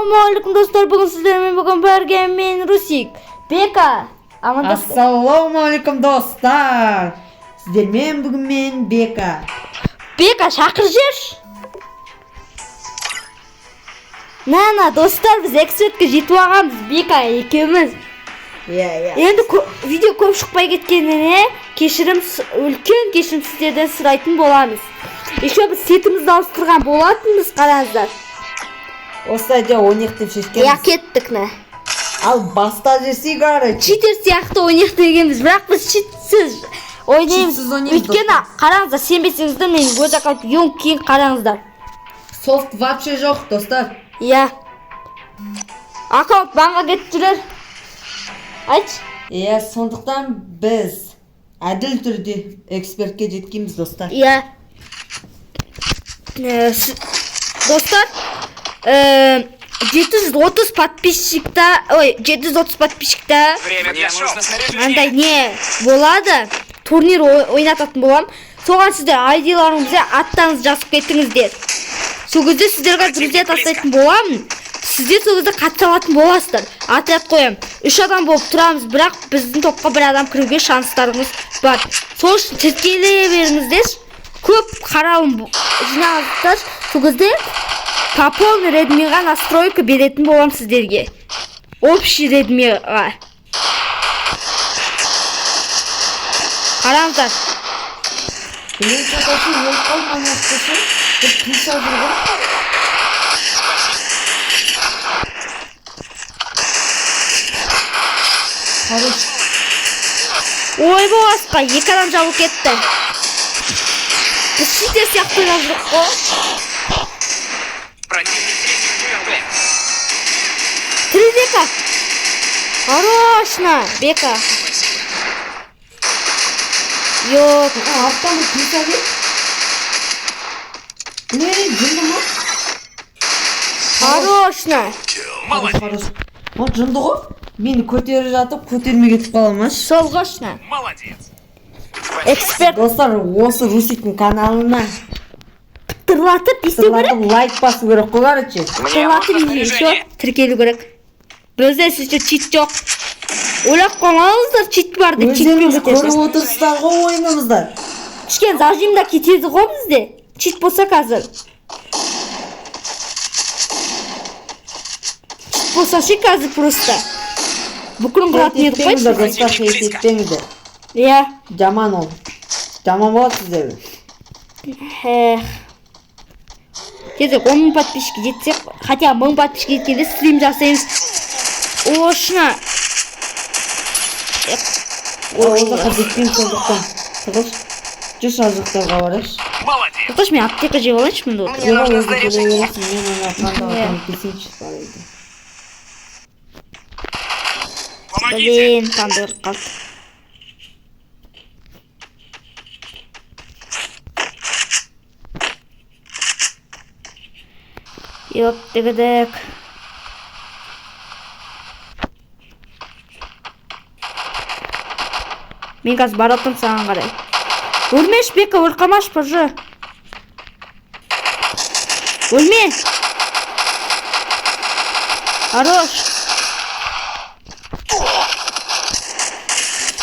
Ассалаумағалейкум достар, бүгін сіздермен бірге мен Русик. Бека. Ассалаумағалейкум достар. Сіздермен бүгін мен Бека. Бека, шақыр жерші. Нана, достар, біз экспертке жетіп алғанбыз, Бека екеуміз. Енді видео көп шықпай кеткеніне үлкен кешірім сіздерден сұрайтын боламыз. Еще біз сетімізді ауыстырған болатынбыз, қараңыздар. Осылайда ойнақ деп шешкенбіз. Я кеттік, не? Ал баста жерсей қары. Читер сияқты ойнақ дегенбіз, бірақ біз читсіз ойнаймыз. Өйткені қараңыздар, сенбесеңіздер, мен өз аккаунт ең кейін қараңыздар. Софт вообще жоқ, достар. Иә. Аккаунт банға кетіп жүрер. Айтшы. Иә, сондықтан біз әділ түрде экспертке жеткенбіз, достар. Иә. Достар, 730 подписчикта, 730 подписчикта андай не болады, турнир ойнататын болам. Соған сіздер айдиларыңызды аттаңыз жазып кетіңіздер. Сол кезде сіздерге друзья тастайтын боламын. Сіздер сол кезде қатыса алатын боласыздар. Отряд қоям. 3 адам болып тұрамыз, бірақ біздің топқа бір адам кіруге шанстарыңыз бар. Сол үшін тіркеле беріңіздер. Көп қаралым жинағыздар. Сол кезде по полный редмиға настройка беретін болам сіздерге. Общий редмиға. Қараңыздар. Мен шақашы өліп қалман ақтышы. Бір қиса жүрген. Қарыш. Ой боласқа, 2 адам жабылып кетті. Біз шитер сияқты жаздық қой. Бека. Хорошно, Бека. Yok. Арттан қиса кет. Не, жынды ма? Хорошно. Хорош. Вот жынды ғой. Мені көтеріп жатып, көтермей кетіп қаламаш. Солғашно. Молодец. Эксперт. Достар, осы Русиктің каналына Тырлатып істеу керек. лайк басу керек қой, короче. Тырлатып еще тіркелу керек. Бізде сізде чит жоқ. Ойлап қалмаңыздар, чит барды, өздеріңіз чит көріп отырсыздар ғой ойынымыздар. Кішкен зажимда кетеді ғой бізде. Чит болса қазір. Чит болса ше қазір просто. Бүкілін қылатын едік қой. Достар, хейт етпеңіздер. Иә. Жаман ол. Жаман болады сіздер. Кезек 10 000 подписчик жетсек, хотя 1000 подписчик жеткенде стрим жасаймыз. Ошына. Оларға жеткен сондықтан. Тығыз. Жүз жазықтарға бараш. Молодец. Тоқташ, мен аптека жеп алайыншы мұнда отыр. Мне нужно снаряжение. Мен ана қандағатан кесенші бар еді. Помогите. Блин, қандай ұрып қалды. Йоп, дегедек. Мен қазір баратым саған қарай. Өлмеш, Бека, өлқамаш пыржы. Өлме. Хорош.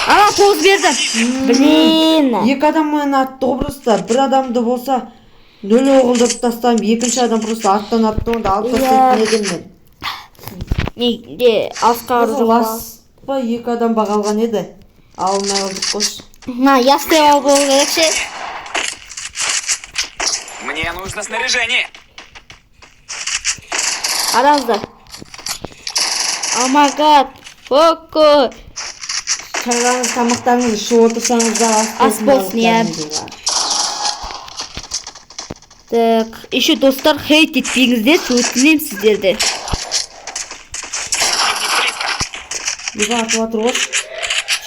Ала, қоз берді. Блин. Екі адаммен атты ғой просто. Бір адамды болса, нөл оғылдырып тастайым. Екінші адам просто аттан атты онда алып тастайтын едім мен. Неге асқа ұрып Лас па екі адам бағалған еді. Алмай алдық қош. На, ястай ал болу керек ше. Мне нужно снаряжение. Қараңыздар. О май гад. Фоко. Шайғаңыз тамақтарыңыз ішіп отырсаңыздар Ас болсын, иә. Так, еще достар, хейт етпеңіздер, өтінем сіздерді. Еға атып атыр ғой.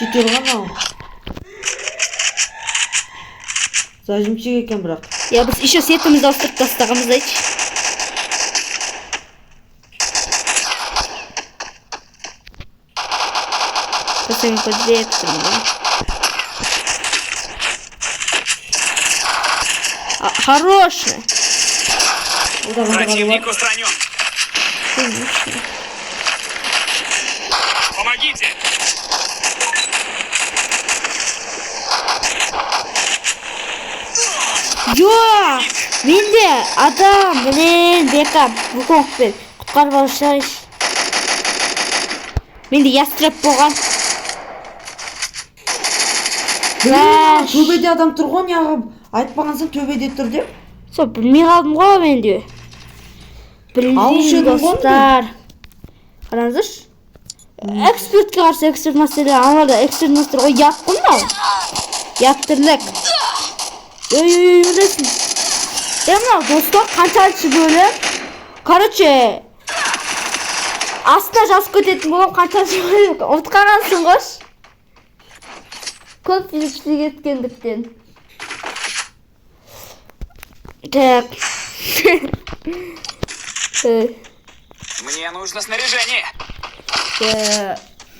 Шетер ғана. Зажимчик екен бірақ. Я біз еще сетімізді ауыстырып тастағымыз айтшы. Көсең көдеп тұрмын. Хороший. Противник устранен. Помогите! Yok. Menде adam bilen bekap bu kokpel kutkarып alışlar. Menде ястреп болған. Төбеде адам тұрған яғып айтпағансың төбеде тұр деп. Со білмей қалдым ғой менде. Білмеймін достар. Қараңыздаршы. Экспертке қарсы эксперт мәселе аналарда эксперт мәселе ой ят қой мынау. Ят тірлік. Ой білесің. Мынау достар қаншалышы бөлім. Короче астына жазып кететін болам қаншалышы бөлім. Ұмытқансың ғой. Көп физикші кеткендіктен. Так. Мне нужно снаряжение.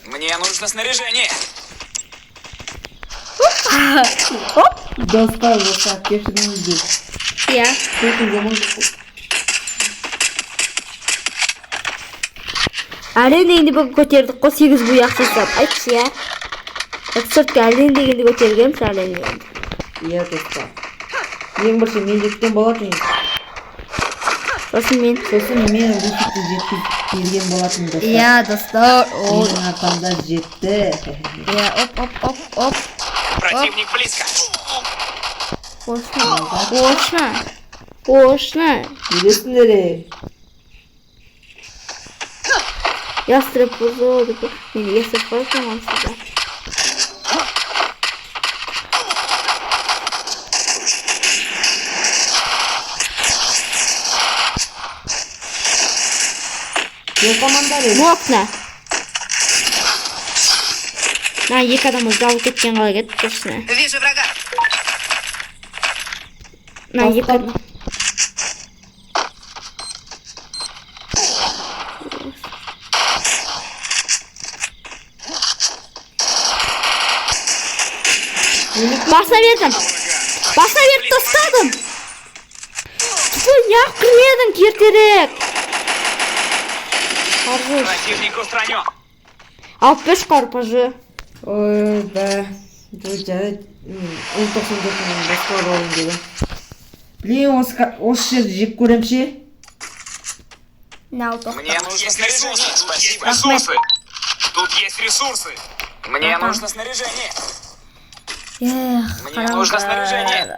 Мне нужно снаряжение. Достар болса кешіріңіздер. Иә. Әрең дегенде бүгін көтердік қой 8 бұй ақша сап. Айтшы иә. Экспертке әрең дегенде көтергенміз әрең дегенде. Иә достар. Ең бірінші мен жеткен болатын. Сосын мен мен ресурсты жеткізіп берген болатын достар. Иә достар. Менің арқамда жетті. Иә оп. Противник близко. Қошна. Елесіңдері. Ястреп бұзылды. Мен ястреп қойсам сізді. Yok командары. Мокна. На, екі адамы жалып кеткен қалай кетті точно. Вижу врага. На, екі адам. Басына бердім. Басына беріп тастадым. Неғып кірмедің кертерек. Противник устранен. 65 қарпажы. Ой, да. Бұл жарайды. 10.94 басқа болайын деді. Блин, осы жерді жек көрем ше. Мне нужно снаряжение. Спасибо. Ресурсы. Тут есть ресурсы. Мне нужно снаряжение. Мне нужно снаряжение.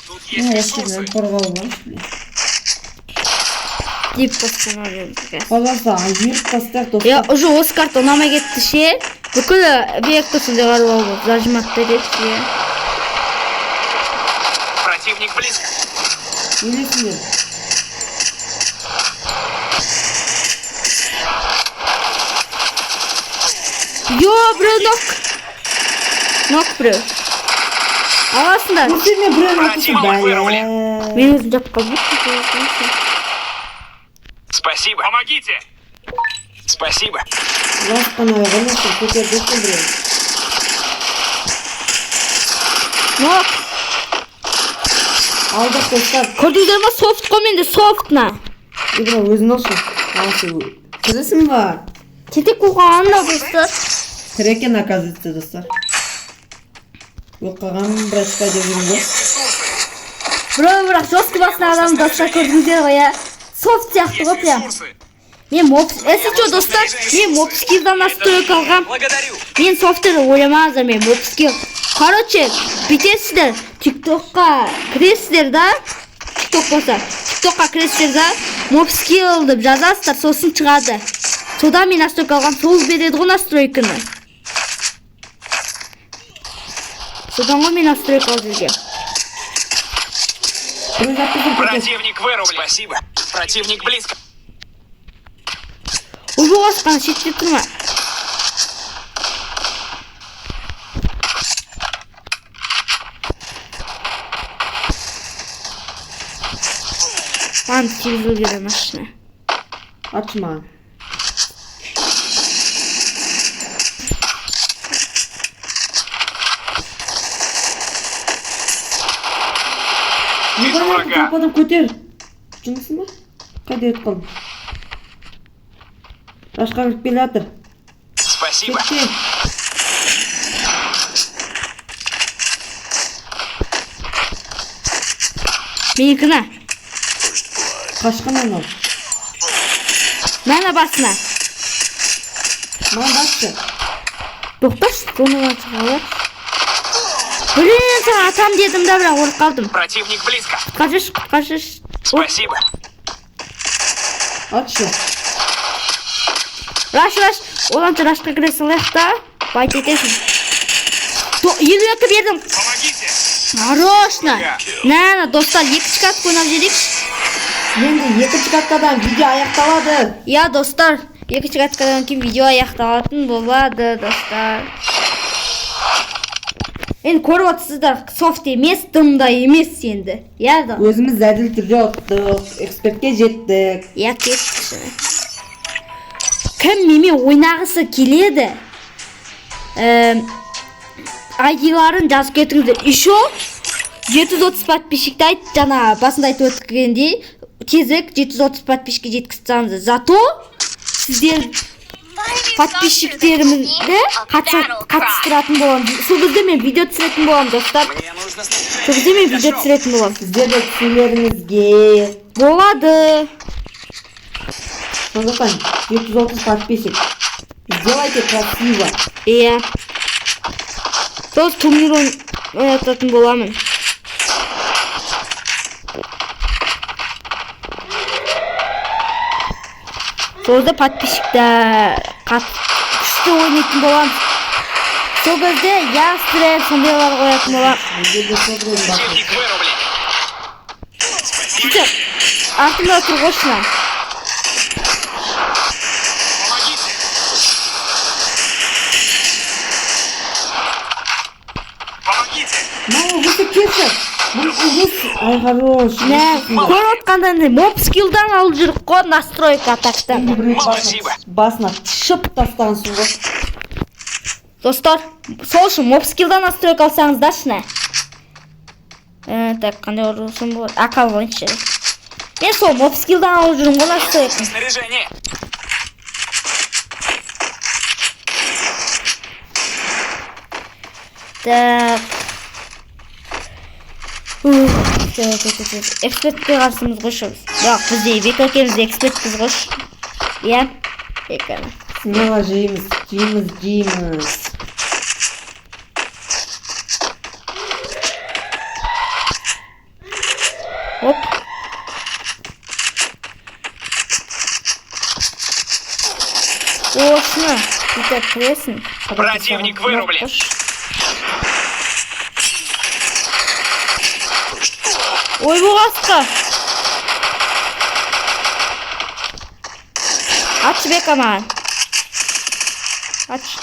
Тут есть ресурсы. Қорғау бар. Деп постановлен. Қаласа, айырып тастақ достар. Я уже осы карта ұнамай кетті ше. Бүкіл векторсында қарып алып зажиматты деді ше. Противник близко. Елесіңдер. Біреу нок біреу. Аласыңдар. Өсерме біреу атысын бәлі. Мен өзім жап қалып. Спасибо. Помогите. Спасибо. Ластан айғанысың, көтердесің біреу. Нок. Алдық достар. Көрдіңдер ма софт қой менде софтна. Ибра өзін алшы. Алшы. Кірісің ба? Кетек қоғанында достар. Тірекен оказывается достар. Оқаған брачқа деп жүрім ғой. Бірақ жосты басына адам достар көрдіңдер ғой я. Софт сияқты ғой прям. Мен если что достар, мен мопскилдан настройка алғам. Мен софтты ойламаңыздар, мен мопскил. Короче, бүйтесіздер, тиктокқа кіресіздер да, тикток болса, тиктокқа кіресіздер да, мопскил деп жазасыздар, сосын шығады. Содан мен настройка алғам, сол береді ғой настройканы. Содан ғой мен настройка алып жүргем. Противник вырублен. Спасибо. Противник близко. Уже осқан шетте тұрма. Ладно, телевизор машина. Açma. Вижу врага. Kapadım kötür. Cınısın mı? Hadi et kalın. Рашқа кіріп келе жатыр. Спасибо. Кеткен. Менікіні. Қашқан анау. Мәні басына. Маған басшы. Тоқташы, соны шығалар. Блин, саған атам дедім да, бірақ ұрып қалдым. Противник близко. Құтқаршы. Спасибо. Атшы. Раш. Оланты рашқа кіре салайық та. Байт етесің. 52 бердім. Помогите. Нарочно. Нәні, достар, екінші кат ойнап жедекші. Енді екінші каткадан видео аяқталады. Я, достар, екінші каткадан кейін видео аяқталатын болады, достар. Енді көріп отырсыздар, софт емес, дымда емес енді. Я да. Өзіміз әділ түрде ұттық, экспертке жеттік. Я кеттіші. Кім меме ойнағысы келеді? ID-ларын жазып кетіңіздер. Еще 730 подписчикті айт, жана басында айтып өткендей, тезірек 730 подписчикке жеткізсеңіздер. Зато сіздер подписчиктерімізді қатыстыратын болам. Сол кезде мен видео түсіретін болам, достар. Мне нужно снаряжение. Сол кезде мен видео түсіретін болам. Сіздерді түсулеріңізге. Болады. Сондықтан 730 подписчик. Сделайте красиво. Иә. Сол турнир ойнататын боламын. Солда подписчикті күшті ойнайтын болам. Сол кезде ястрем сондайлар қоятын болам. Сіздерді сотырын бақыр. Противник вырублен. Сөйтіп, артымда тұрғышына. Помогите. Помогите. Мама, өтіп кетші. Бұл ұғыс. Ай, хорош. Нә, көріп отқанда моб скиллдан алып жүріп қой, настройка атақтан. Спасибо. Басына тышып тастаған суға. Достар, сол үшін моб скиллдан настройка алсаңыздаршы нә. Так, қандай ұрысым болады? Ақал ғойыншы. Мен сол моб скиллдан алып жүрім ғой настройка. Снаряжение. Так. Экспертке қарсымыз қойшымыз. Жоқ, бізде бек әкемізде экспертпіз қойш. Иә, бек Смело жейміз. Оп. Осыны, бүйтіп кіресің. Противник вырублен. Ой, бұғасқа. Атшы бек аман. Атшы.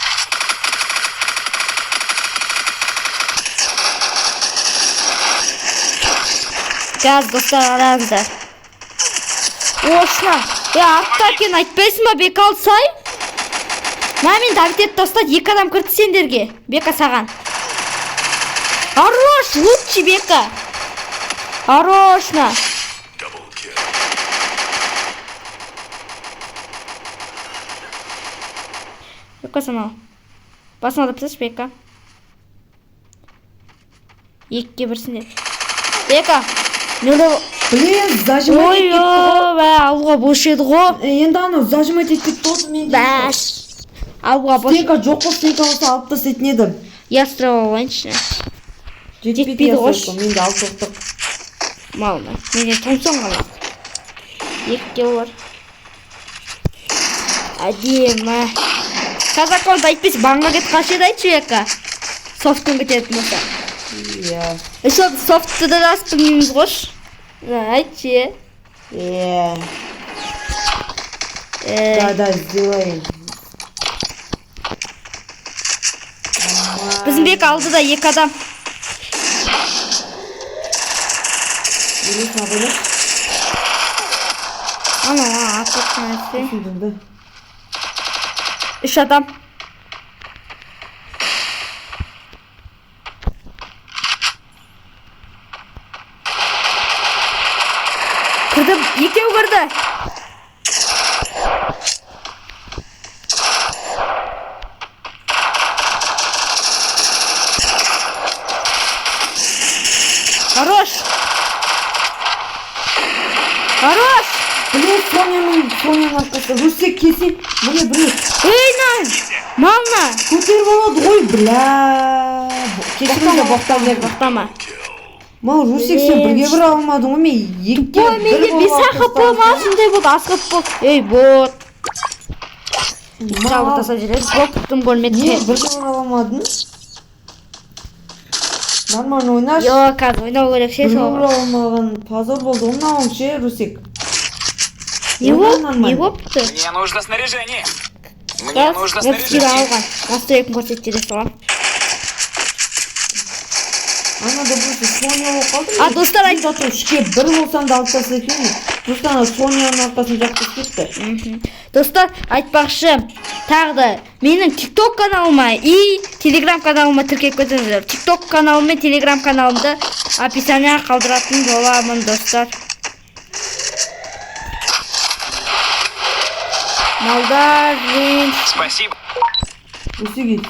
Газ, достар, араңыздар. Осына. Артта кен айтпайсың ба, бек алсай? Мен Давид етті достар, 2 адам кірді сендерге. Бека саған. Хорош, лучший Бека. Хорошно. Бека санал. Басына да пісіш, Бека. Екке бірсінде. Бека. Блин, зажимать етіп кетті ғой. Алуға бош еді ғой. Енді аны зажимать етіп кетті осы мен. Бәш. Алуға бош. Стенка жоқ қой, стенка болса алып тастайтын едім. Я строил ланчны. Жетпейді ясойко, мен де алып тоқтық. Малына. Менде томсон ғана. Екке олар. Әдемі. Казаконды айтпейсі, бағынға кет қашеді айтшы ека. Софтын кететін болса. Иә. Софтты да рас білмейміз қош. Айтшы. Иә. Да, сделаем. Біздің бек алды да 2 адам. Елесін абайлы. Ана, атыртын әтсе. Түсіндіңді. 3 адам. Кірді, екеу кірді. Соның Соняның арқасы. Русик келсе, міне. Ей, нан! Мална! Көтеріп алады ғой, бля. Кешіріңде боқтап жер. Боқтама. Мал, Русик сен бірге бір алмадың ғой, мен екке Ой, менде bir сақып болмасындай болды, асқып болды. Ей, бот. Жауы таса жүреді, боқтым көрмеді. Не, бірге бір алмадың? Нормально ойнаш. Жоқ, қазір ойнау керек ше Бірге сол. бір алмаған позор болды. Мынауың ше, Русик. Не болыпты? Мне нужно снаряжение. Мне Газ, нужно газ кері снаряжение. алған. Настройкін көрсеттере соған. Ана да просто Соня болып қалды. А, достар, айт. Зато ішке бір болсам да алып тастап кетемін. Просто ана Соняның арқасын жақтып кетті. Достар, айтпақшы, тағы да менің TikTok каналыма и Telegram каналыма тіркеп кетіңіздер. TikTok каналым мен Telegram каналымды описанияға қалдыратын боламын, достар. Малдар, рейн. Спасибо. Русик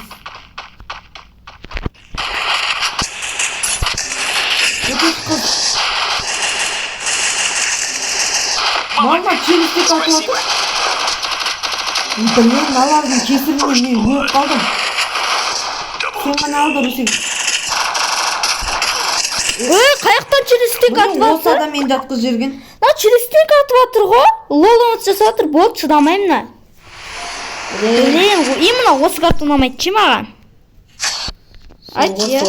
Мама, челістік атып отыр. Блин, налардың кесірінен мен өліп қалдым. Сен ғана алды, Русик. Ой, қаяқтан челестек атып Осы атыр? адам енді атқыз жерген. На, челестек атып атыр ғой. Лол ұмыт жасап отыр, болды, шыдамаймын на. Блин, именно осы карта ұнамайды ше маған. Айт е.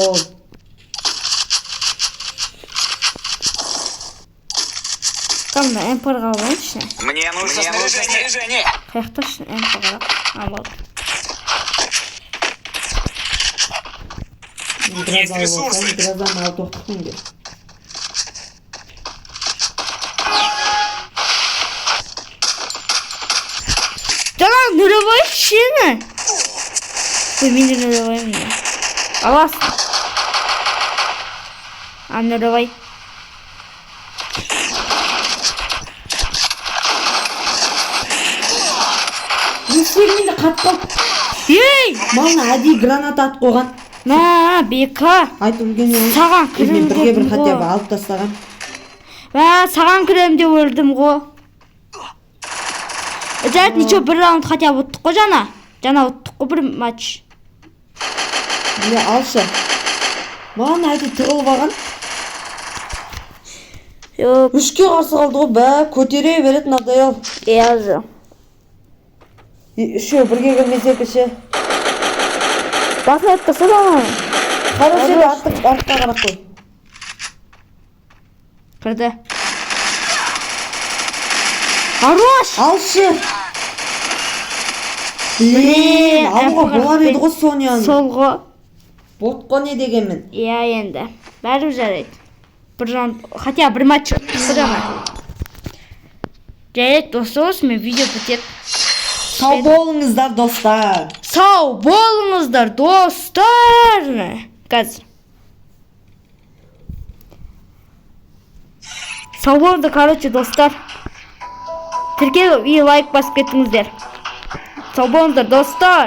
Тамда МПР-ға алайыншы. Мне нужно снаряжение. Қаяқта үшін МПР-ға алып. Есть ресурсы. Біраздан алып тоқтықтың де. Жаңа нулевой шені. Ой, мен де нулевоймын. Аласың. А, нулевой. Русигімді қатып қалды. Ей! Малына әдей гранат атып қойған. На, бека. Айт өлгеннен Саған кірім бірге бір дедім хотя бы ғой. алып тастаған. Саған кірем деп өлдім ғой. Жайт, ничего, бір раунд хотя бы ұттық қой жана. Жана ұттық қой бір матч. Міне алшы. Маған әдей тығылып алған. Yok. Үшке қарсы қалды ғой, бә, көтере береді надоел. Yazı. Үшеу бірге кірмесек іші. Bakın etmesi bana. Хорошо, артқа қарап қой. Kırdı. Хорош. Алшы. Блин, алуға болар еді ғой Соняны. Солғы. Ботқа не дегенмін. Ya енді. Бәрі жарайды. Bir раунд, хотя bir матч өтті жаңа. Жарайды, достар, мен видео бітеді. Сау болыңыздар, достар. Сау болыңыздар, достар. Қазір. Сау болыңыздар, короче, достар. Тіркеліп и лайк басып кетіңіздер. Сау болыңыздар, достар.